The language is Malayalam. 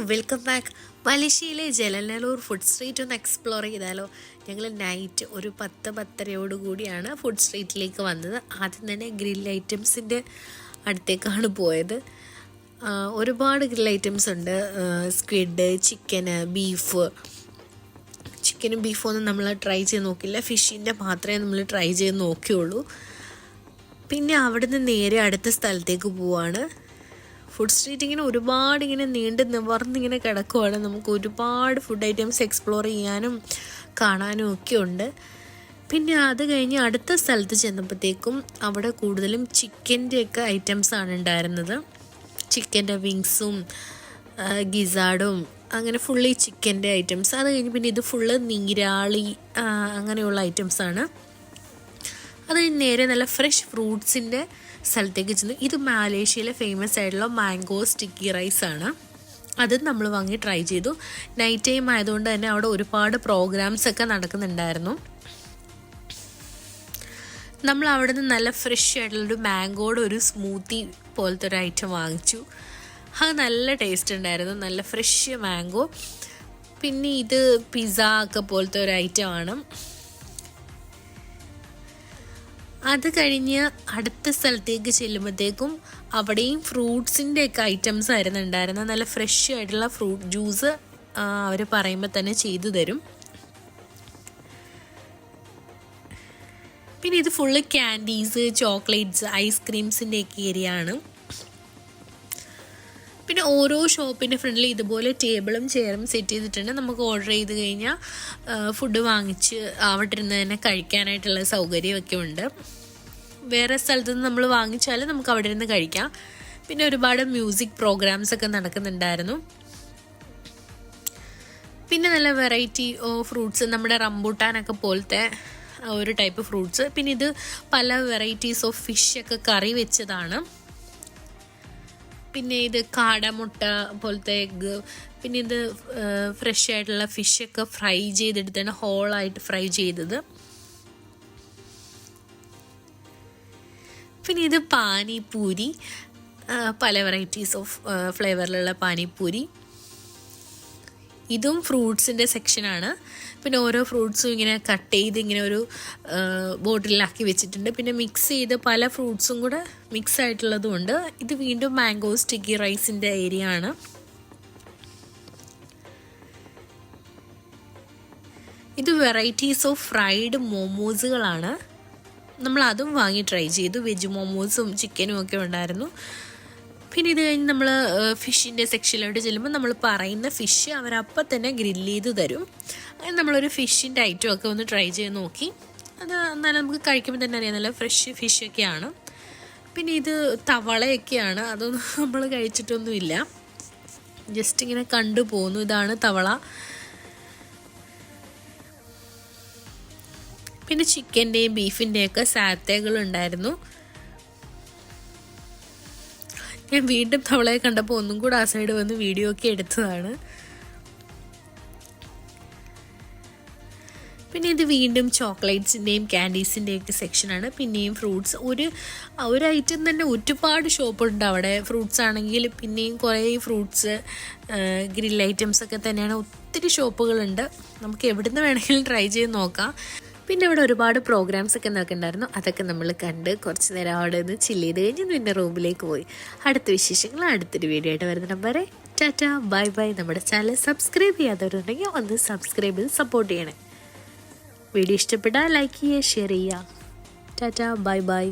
Welcome back. മലേഷ്യയിലെ ജലനല്ലൂർ ഫുഡ് സ്ട്രീറ്റ് ഒന്ന് എക്സ്പ്ലോർ ചെയ്താലോ? ഞങ്ങൾ നൈറ്റ് ഒരു 10-10:30 കൂടിയാണ് ഫുഡ് സ്ട്രീറ്റിലേക്ക് വന്നത്. ആദ്യം തന്നെ ഗ്രിൽ ഐറ്റംസിൻ്റെ അടുത്തേക്കാണ് പോയത്. ഒരുപാട് ഗ്രിൽ ഐറ്റംസ് ഉണ്ട്. സ്ക്വിഡ്, ചിക്കന്, ബീഫ്. ചിക്കനും ബീഫൊന്നും നമ്മൾ ട്രൈ ചെയ്ത് നോക്കില്ല. ഫിഷിൻ്റെ മാത്രമേ നമ്മൾ ട്രൈ ചെയ്ത് നോക്കിയുള്ളൂ. പിന്നെ അവിടുന്ന് നേരെ അടുത്ത സ്ഥലത്തേക്ക് പോവാണ്. ഫുഡ് സ്ട്രീറ്റ് ഇങ്ങനെ ഒരുപാട് ഇങ്ങനെ നിവർന്നിങ്ങനെ കിടക്കുവാണ്. നമുക്ക് ഒരുപാട് ഫുഡ് ഐറ്റംസ് എക്സ്പ്ലോർ ചെയ്യാനും കാണാനും ഒക്കെ ഉണ്ട്. പിന്നെ അത് കഴിഞ്ഞ് അടുത്ത സ്ഥലത്ത് ചെന്നപ്പോഴത്തേക്കും അവിടെ കൂടുതലും ചിക്കൻ്റെയൊക്കെ ഐറ്റംസാണ് ഉണ്ടായിരുന്നത്. ചിക്കൻ്റെ വിങ്സും ഗിസാഡും അങ്ങനെ ഫുള്ളി ചിക്കൻ്റെ ഐറ്റംസ്. അത് കഴിഞ്ഞ് പിന്നെ ഇത് ഫുള്ള് നീരാളി അങ്ങനെയുള്ള ഐറ്റംസാണ്. അത് നേരെ നല്ല ഫ്രഷ് ഫ്രൂട്ട്സിൻ്റെ സ്ഥലത്തേക്ക് ചെന്നു. ഇത് മലേഷ്യയിലെ ഫേമസ് ആയിട്ടുള്ള മാംഗോ സ്റ്റിക്കി റൈസാണ്. അതും നമ്മൾ വാങ്ങി ട്രൈ ചെയ്തു. നൈറ്റ് ടൈം ആയതുകൊണ്ട് തന്നെ അവിടെ ഒരുപാട് പ്രോഗ്രാംസ് ഒക്കെ നടക്കുന്നുണ്ടായിരുന്നു. നമ്മൾ അവിടെ നിന്ന് നല്ല ഫ്രഷ് ആയിട്ടുള്ളൊരു മാംഗോയുടെ ഒരു സ്മൂത്തി പോലത്തെ ഒരു ഐറ്റം വാങ്ങിച്ചു. അത് നല്ല ടേസ്റ്റ് ഉണ്ടായിരുന്നു, നല്ല ഫ്രഷ് മാംഗോ. പിന്നെ ഇത് പിസ്സ ഒക്കെ പോലത്തെ ഒരു ഐറ്റമാണ്. അത് കഴിഞ്ഞ് അടുത്ത സ്ഥലത്തേക്ക് ചെല്ലുമ്പോഴത്തേക്കും അവിടെയും ഫ്രൂട്ട്സിൻ്റെ ഒക്കെ ഐറ്റംസ് ആയിരുന്നു ഉണ്ടായിരുന്നത്. നല്ല ഫ്രഷ് ആയിട്ടുള്ള ഫ്രൂട്ട് ജ്യൂസ് അവർ പറയുമ്പോൾ തന്നെ ചെയ്തു തരും. പിന്നെ ഇത് ഫുള്ള് ക്യാൻഡീസ്, ചോക്ലേറ്റ്സ്, ഐസ്ക്രീംസിൻ്റെ ഒക്കെ ഏരിയ ആണ്. പിന്നെ ഓരോ ഷോപ്പിൻ്റെ ഫ്രണ്ടിൽ ഇതുപോലെ ടേബിളും ചെയറും സെറ്റ് ചെയ്തിട്ടുണ്ട്. നമുക്ക് ഓർഡർ ചെയ്ത് കഴിഞ്ഞാൽ ഫുഡ് വാങ്ങിച്ച് അവിടെ ഇരുന്ന് തന്നെ കഴിക്കാനായിട്ടുള്ള സൗകര്യമൊക്കെ ഉണ്ട്. വേറെ സ്ഥലത്ത് നിന്ന് നമ്മൾ വാങ്ങിച്ചാൽ നമുക്ക് അവിടെ ഇരുന്ന് കഴിക്കാം. പിന്നെ ഒരുപാട് മ്യൂസിക് പ്രോഗ്രാംസ് ഒക്കെ നടക്കുന്നുണ്ടായിരുന്നു. പിന്നെ നല്ല വെറൈറ്റി ഫ്രൂട്ട്സ്, നമ്മുടെ റംബൂട്ടാനൊക്കെ പോലത്തെ ഒരു ടൈപ്പ് ഫ്രൂട്ട്സ്. പിന്നെ ഇത് പല വെറൈറ്റീസ് ഓഫ് ഫിഷൊക്കെ കറി വെച്ചതാണ്. പിന്നെ ഇത് കാടമുട്ട പോലത്തെ എഗ്ഗ്. പിന്നെ ഇത് ഫ്രഷ് ആയിട്ടുള്ള ഫിഷൊക്കെ ഫ്രൈ ചെയ്തെടുത്താണ്, ഹോളായിട്ട് ഫ്രൈ ചെയ്തത്. പിന്നെ ഇത് പാനിപൂരി, പല വെറൈറ്റീസ് ഓഫ് ഫ്ലേവറിലുള്ള പാനിപൂരി. ഇതും ഫ്രൂട്ട്സിൻ്റെ സെക്ഷനാണ്. പിന്നെ ഓരോ ഫ്രൂട്ട്സും ഇങ്ങനെ കട്ട് ചെയ്ത് ഇങ്ങനെ ഒരു ബോട്ടിലാക്കി വെച്ചിട്ടുണ്ട്. പിന്നെ മിക്സ് ചെയ്ത് പല ഫ്രൂട്ട്സും കൂടെ മിക്സ് ആയിട്ടുള്ളതും ഉണ്ട്. ഇത് വീണ്ടും മാംഗോ സ്റ്റിക്കി റൈസിൻ്റെ ഏരിയ ആണ്. ഇത് വെറൈറ്റീസ് ഓഫ് ഫ്രൈഡ് മോമോസുകളാണ്. നമ്മൾ അതും വാങ്ങി ട്രൈ ചെയ്തു. വെജ് മോമോസും ചിക്കനും ഒക്കെ ഉണ്ടായിരുന്നു. പിന്നെ ഇത് കഴിഞ്ഞ് നമ്മൾ ഫിഷിൻ്റെ സെക്ഷനിലോട്ട് ചെല്ലുമ്പോൾ നമ്മൾ പറയുന്ന ഫിഷ് അവരപ്പം തന്നെ ഗ്രില്ല് ചെയ്ത് തരും. അങ്ങനെ നമ്മളൊരു ഫിഷിൻ്റെ ഐറ്റം ഒക്കെ ഒന്ന് ട്രൈ ചെയ്ത് നോക്കി. അത് എന്നാലും നമുക്ക് കഴിക്കുമ്പോൾ തന്നെ അറിയാം, നല്ല ഫ്രഷ് ഫിഷൊക്കെയാണ്. പിന്നെ ഇത് തവളയൊക്കെയാണ്. അതൊന്നും നമ്മൾ കഴിച്ചിട്ടൊന്നുമില്ല, ജസ്റ്റ് ഇങ്ങനെ കണ്ടു പോന്നു. ഇതാണ് തവള. പിന്നെ ചിക്കൻ്റെയും ബീഫിൻ്റെയൊക്കെ സാത്തകളുണ്ടായിരുന്നു. ഞാൻ വീണ്ടും തവളയെ കണ്ടപ്പോൾ ഒന്നും കൂടെ ആ സൈഡ് വന്ന് വീഡിയോ ഒക്കെ എടുത്തതാണ്. പിന്നെ ഇത് വീണ്ടും ചോക്ലേറ്റ്സിൻ്റെയും ക്യാൻഡീസിൻ്റെയൊക്കെ സെക്ഷനാണ്. പിന്നെയും ഫ്രൂട്ട്സ്, ഒരു ഐറ്റം തന്നെ ഒരുപാട് ഷോപ്പുണ്ട് അവിടെ. ഫ്രൂട്ട്സ് ആണെങ്കിൽ പിന്നെയും കുറേ ഫ്രൂട്ട്സ്, ഗ്രിൽ ഐറ്റംസ് ഒക്കെ തന്നെയാണ്. ഒത്തിരി ഷോപ്പുകളുണ്ട്, നമുക്ക് എവിടുന്ന് വേണമെങ്കിലും ട്രൈ ചെയ്ത് നോക്കാം. പിന്നെ അവിടെ ഒരുപാട് പ്രോഗ്രാംസ് ഒക്കെ നടക്കുന്നുണ്ടായിരുന്നു. അതൊക്കെ നമ്മൾ കണ്ട് കുറച്ച് നേരം അവിടെ നിന്ന് ചില്ല് ചെയ്ത് കഴിഞ്ഞ് പിന്നെ റൂമിലേക്ക് പോയി. അടുത്ത വിശേഷങ്ങൾ അടുത്തൊരു വീഡിയോ ആയിട്ട് വരുന്ന നമ്പറെ ടാറ്റ ബൈ ബൈ. നമ്മുടെ ചാനൽ സബ്സ്ക്രൈബ് ചെയ്യാത്തവരുണ്ടെങ്കിൽ ഒന്ന് സബ്സ്ക്രൈബ് ചെയ്ത് സപ്പോർട്ട് ചെയ്യണേ. വീഡിയോ ഇഷ്ടപ്പെട്ടാൽ ലൈക്ക് ചെയ്യുക, ഷെയർ ചെയ്യുക. Tata bye bye.